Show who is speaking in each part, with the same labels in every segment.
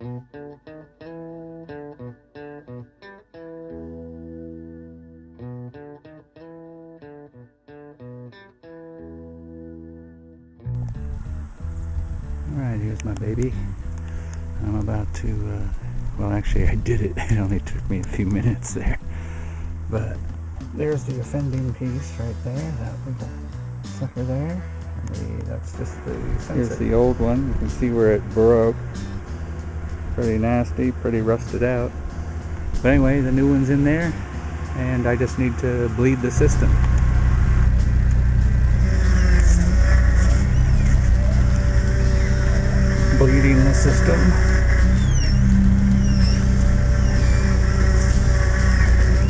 Speaker 1: Alright, here's my baby. I'm about to, well actually I did it. It only took me a few minutes there. But there's the offending piece right there, that little sucker there. That's just the sensor. Here's the old one. You can see where it broke. Pretty nasty, pretty rusted out. But anyway, the new one's in there, and I just need to bleed the system. Bleeding the system.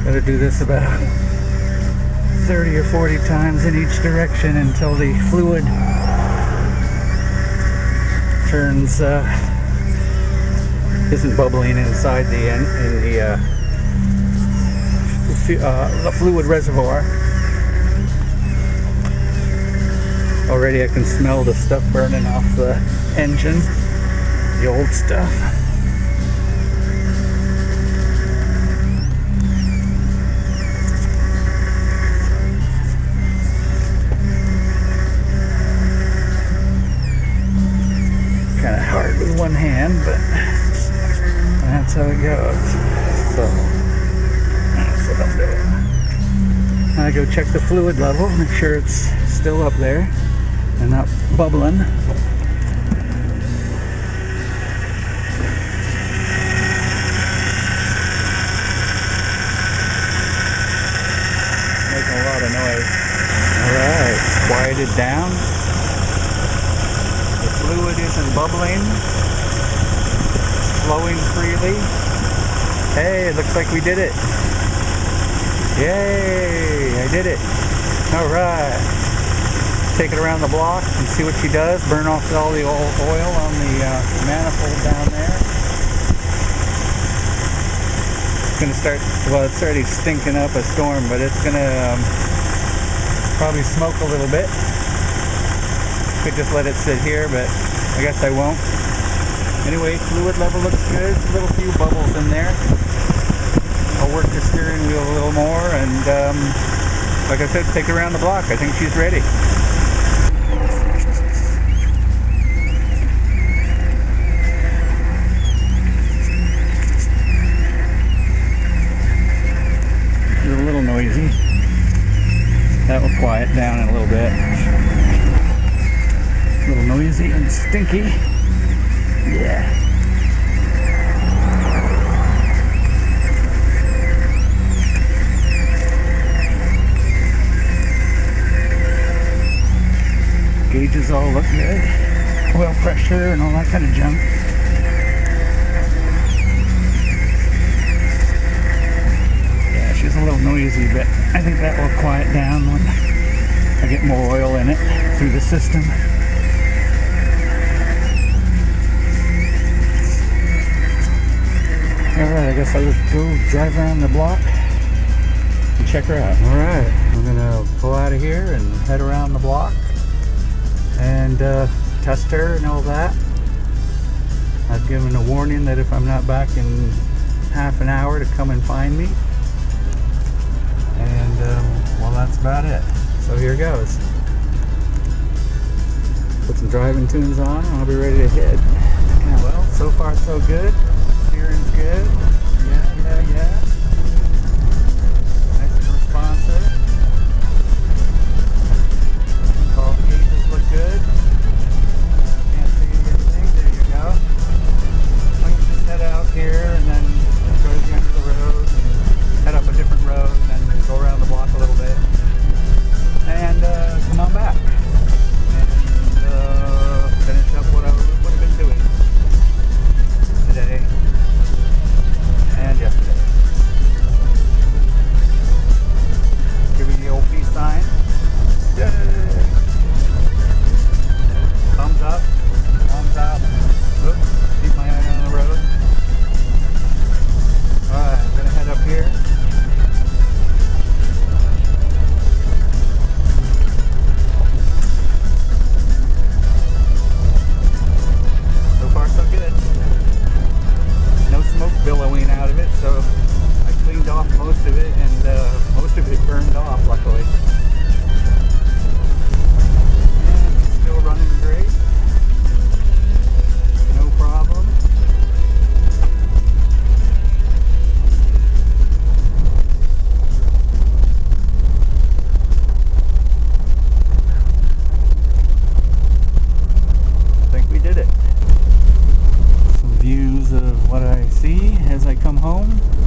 Speaker 1: Gotta do this about 30 or 40 times in each direction until the fluid turns, isn't bubbling inside the fluid reservoir. Already I can smell the stuff burning off the engine, the old stuff. Kind of hard with one hand, but that's how it goes. So that's what I'm doing. I go check the fluid level, make sure it's still up there and not bubbling. Making a lot of noise. Alright, quieted down. The fluid isn't bubbling, flowing freely. Hey, it looks like we did it. Yay, I did it. Alright. Take it around the block and see what she does. Burn off all the oil on the manifold down there. It's going to start, well, it's already stinking up a storm, but it's going to probably smoke a little bit. Could just let it sit here, but I guess I won't. Anyway, fluid level looks good. A little few bubbles in there. I'll work the steering wheel a little more, and like I said, take it around the block. I think she's ready. It's a little noisy. That will quiet down in a little bit. A little noisy and stinky. Yeah. Gauges all look good. Oil pressure and all that kind of junk. Yeah, she's a little noisy, but I think that will quiet down when I get more oil in it through the system. Alright, I guess I'll just go drive around the block and check her out. Alright, I'm gonna pull out of here and head around the block and test her and all that. I've given a warning that if I'm not back in half an hour to come and find me. And well, that's about it. So here goes. Put some driving tunes on and I'll be ready to hit. Yeah, well, so far so good. Steering's good. Yeah. Nice and responsive. All the gauges look good. Can't see anything. There you go. I can just head out here and then go to the end of the road and head up a different road and then go around the block a little bit and come on back and finish up what I would have been doing today. I come home.